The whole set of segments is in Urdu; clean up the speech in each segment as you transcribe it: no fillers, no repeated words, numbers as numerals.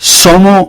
100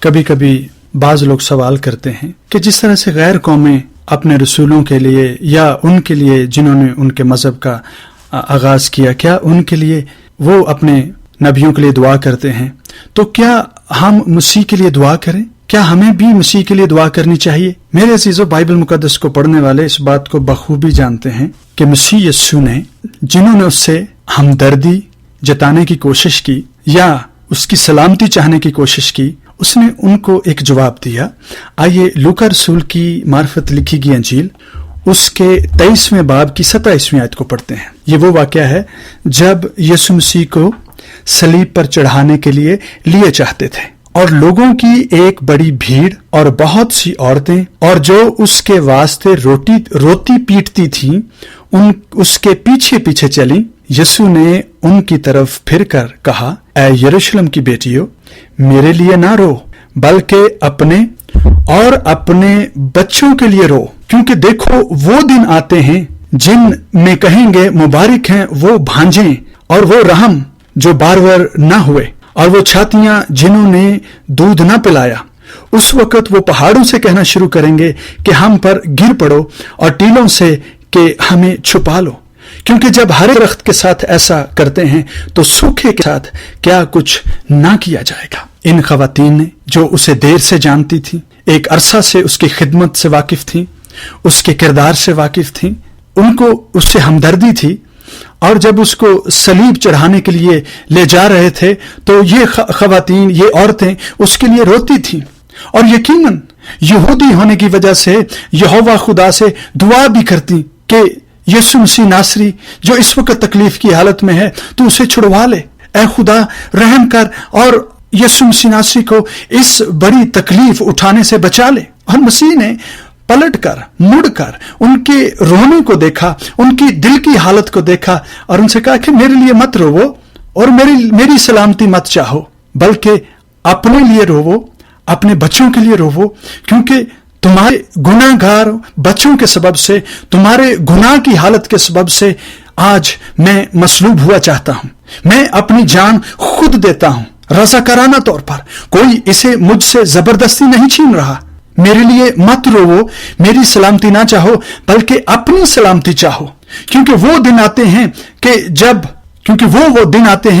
کبھی کبھی بعض لوگ سوال کرتے ہیں کہ جس طرح سے غیر قومیں اپنے رسولوں کے لیے یا ان کے لیے جنہوں نے ان کے مذہب کا آغاز کیا، کیا ان کے لیے وہ اپنے نبیوں کے لیے دعا کرتے ہیں، تو کیا ہم مسیح کے لیے دعا کریں؟ کیا ہمیں بھی مسیح کے لیے دعا کرنی چاہیے؟ میرے عزیزو، بائبل مقدس کو پڑھنے والے اس بات کو بخوبی جانتے ہیں کہ مسیح یسوع نے جنہوں نے اس سے ہمدردی جتانے کی کوشش کی یا اس کی سلامتی چاہنے کی کوشش کی، اس نے ان کو ایک جواب دیا۔ آئیے لوکا رسول کی معرفت لکھی گئی انجیل اس کے 23ویں باب کی 27ویں آیت کو پڑھتے ہیں۔ یہ وہ واقعہ ہے جب یسوع مسیح کو صلیب پر چڑھانے کے لیے چاہتے تھے، اور لوگوں کی ایک بڑی بھیڑ اور بہت سی عورتیں اور جو اس کے واسطے روتی پیٹتی تھیں اس کے پیچھے پیچھے چلیں۔ یسوع نے ان کی طرف پھر کر کہا، اے یروشلم کی بیٹیوں، میرے لیے نہ رو بلکہ اپنے اور اپنے بچوں کے لیے رو، کیونکہ دیکھو وہ دن آتے ہیں جن میں کہیں گے مبارک ہیں وہ بھانجیں اور وہ رحم جو بارور نہ ہوئے اور وہ چھاتیاں جنہوں نے دودھ نہ پلایا۔ اس وقت وہ پہاڑوں سے کہنا شروع کریں گے کہ ہم پر گر پڑو، اور ٹیلوں سے کہ ہمیں چھپا لو، کیونکہ جب ہرے درخت کے ساتھ ایسا کرتے ہیں تو سوکھے کے ساتھ کیا کچھ نہ کیا جائے گا۔ ان خواتین نے جو اسے دیر سے جانتی تھیں، ایک عرصہ سے اس کی خدمت سے واقف تھیں، اس کے کردار سے واقف تھیں، ان کو اس سے ہمدردی تھی، اور جب اس کو صلیب چڑھانے کے لیے لے جا رہے تھے تو یہ خواتین، یہ عورتیں اس کے لیے روتی تھیں، اور یقیناً یہودی ہونے کی وجہ سے یہوہ خدا سے دعا بھی کرتی کہ یسوع مسیح ناصری جو اس وقت تکلیف کی حالت میں ہے تو اسے چھڑوا لے، اے خدا رحم کر اور یسوع مسیح ناصری کو اس بڑی تکلیف اٹھانے سے بچا لے۔ اور مسیح نے پلٹ کر مڑ کر ان کے رونے کو دیکھا، ان کی دل کی حالت کو دیکھا، اور ان سے کہا کہ میرے لیے مت روو اور میری سلامتی مت چاہو، بلکہ اپنے لیے روو، اپنے بچوں کے لیے روو، کیونکہ تمہارے گناہ گار بچوں کے سبب سے، تمہارے گناہ کی حالت کے سبب سے آج میں مصلوب ہوا چاہتا ہوں، میں اپنی جان خود دیتا ہوں رضاکارانہ طور پر، کوئی اسے مجھ سے زبردستی نہیں چھین رہا۔ میرے لیے مت روو، میری سلامتی نہ چاہو بلکہ اپنی سلامتی چاہو، کیونکہ وہ دن آتے ہیں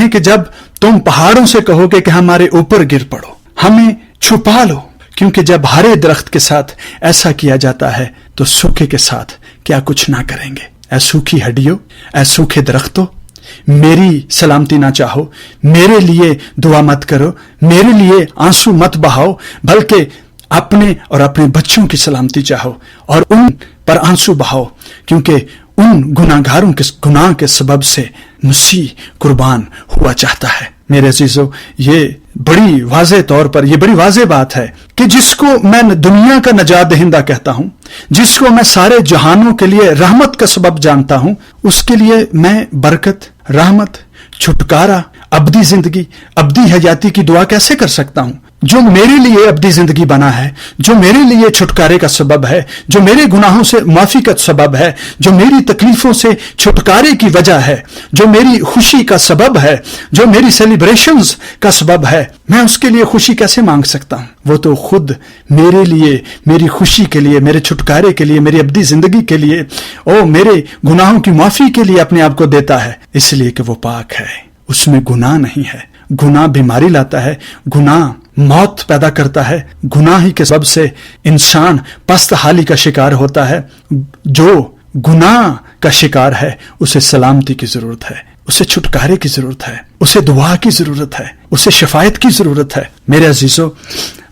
کہ جب تم پہاڑوں سے کہو گے کہ ہمارے اوپر گر پڑو، ہمیں چھپا لو، کیونکہ جب ہرے درخت کے ساتھ ایسا کیا جاتا ہے تو سوکھے کے ساتھ کیا کچھ نہ کریں گے۔ اے سوکھی ہڈیوں، اے سوکھے درختوں، میری سلامتی نہ چاہو، میرے لیے دعا مت کرو، میرے لیے آنسو مت بہاؤ، بلکہ اپنے اور اپنے بچوں کی سلامتی چاہو اور ان پر آنسو بہاؤ، کیونکہ ان گناہ گاروں کے گناہ کے سبب سے مسیح قربان ہوا چاہتا ہے۔ میرے عزیزو، یہ بڑی واضح طور پر یہ بڑی واضح بات ہے کہ جس کو میں دنیا کا نجات دہندہ کہتا ہوں، جس کو میں سارے جہانوں کے لیے رحمت کا سبب جانتا ہوں، اس کے لیے میں برکت، رحمت، چھٹکارا، ابدی زندگی، ابدی حیاتی کی دعا کیسے کر سکتا ہوں؟ جو میرے لیے ابدی زندگی بنا ہے، جو میرے لیے چھٹکارے کا سبب ہے، جو میرے گناہوں سے معافی کا سبب ہے، جو میری تکلیفوں سے چھٹکارے کی وجہ ہے، جو میری خوشی کا سبب ہے، جو میری سیلیبریشنز کا سبب ہے، میں اس کے لیے خوشی کیسے مانگ سکتا ہوں؟ وہ تو خود میرے لیے، میری خوشی کے لیے، میرے چھٹکارے کے لیے، میری ابدی زندگی کے لیے، میرے گناہوں کی معافی کے لیے اپنے آپ کو دیتا ہے، اس لیے کہ وہ پاک ہے، اس میں گناہ نہیں ہے۔ گناہ بیماری لاتا ہے، گناہ موت پیدا کرتا ہے، گناہ ہی کے سبب سے انسان پست حالی کا شکار ہوتا ہے۔ جو گناہ کا شکار ہے اسے سلامتی کی ضرورت ہے، اسے چھٹکارے کی ضرورت ہے، اسے دعا کی ضرورت ہے، اسے شفاعت کی ضرورت ہے۔ میرے عزیزو،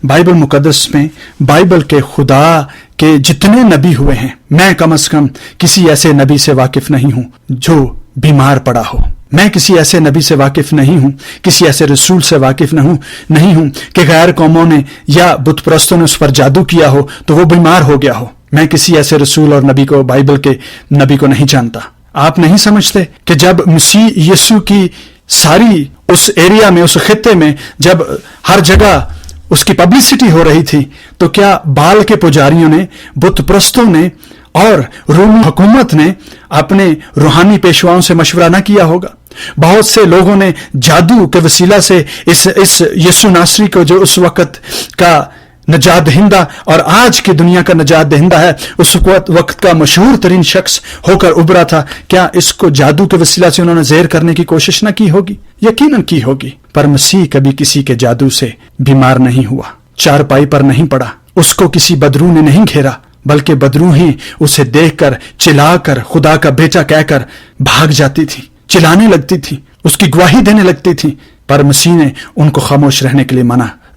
بائبل مقدس میں بائبل کے خدا کے جتنے نبی ہوئے ہیں، میں کم از کم کسی ایسے نبی سے واقف نہیں ہوں جو بیمار پڑا ہو، میں کسی ایسے نبی سے واقف نہیں ہوں، کسی ایسے رسول سے واقف نہیں ہوں کہ غیر قوموں نے یا بت پرستوں نے اس پر جادو کیا ہو تو وہ بیمار ہو گیا ہو۔ میں کسی ایسے رسول اور نبی کو، بائبل کے نبی کو نہیں جانتا۔ آپ نہیں سمجھتے کہ جب مسیح یسوع کی ساری اس ایریا میں، اس خطے میں جب ہر جگہ اس کی پبلسٹی ہو رہی تھی تو کیا بال کے پجاریوں نے، بت پرستوں نے اور رومی حکومت نے اپنے روحانی پیشواؤں سے مشورہ نہ کیا ہوگا؟ بہت سے لوگوں نے جادو کے وسیلہ سے اس یسوع ناصری کو جو اس وقت کا نجات دہندہ اور آج کی دنیا کا نجات دہندہ ہے، اس وقت کا مشہور ترین شخص ہو کر ابھرا تھا، کیا اس کو جادو کے وسیلہ سے انہوں نے زہر کرنے کی کوشش نہ کی ہوگی؟ یقیناً کی ہوگی۔ پر مسیح کبھی کسی کے جادو سے بیمار نہیں ہوا، چارپائی پر نہیں پڑا، اس کو کسی بدرو نے نہیں گھیرا، بلکہ بدرو ہی اسے دیکھ کر چلا کر خدا کا بیٹا کہہ کر بھاگ جاتی تھی، چلانے لگتی تھی، اس کی گواہی دینے لگتی تھی۔ پر مسیح نے ان کو خاموش رہنے کے لیے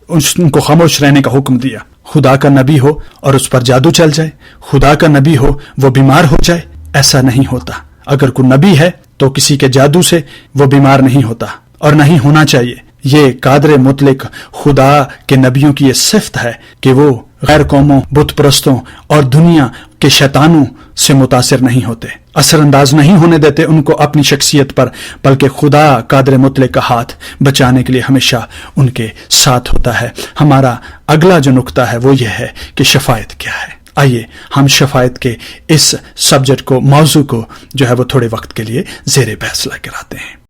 ان کو خاموش رہنے کا حکم دیا۔ خدا کا نبی ہو اور اس پر جادو چل جائے، خدا کا نبی ہو وہ بیمار ہو جائے، ایسا نہیں ہوتا۔ اگر کوئی نبی ہے تو کسی کے جادو سے وہ بیمار نہیں ہوتا، اور نہیں ہونا چاہیے۔ یہ قادر مطلق خدا کے نبیوں کی یہ صفت ہے کہ وہ غیر قوموں، بت پرستوں اور دنیا کے شیطانوں سے متاثر نہیں ہوتے، اثر انداز نہیں ہونے دیتے ان کو اپنی شخصیت پر، بلکہ خدا قادر مطلق کا ہاتھ بچانے کے لیے ہمیشہ ان کے ساتھ ہوتا ہے۔ ہمارا اگلا جو نقطہ ہے وہ یہ ہے کہ شفاعت کیا ہے۔ آئیے ہم شفاعت کے اس سبجیکٹ کو، موضوع کو جو ہے وہ تھوڑے وقت کے لیے زیر بحث لا کر آتے ہیں۔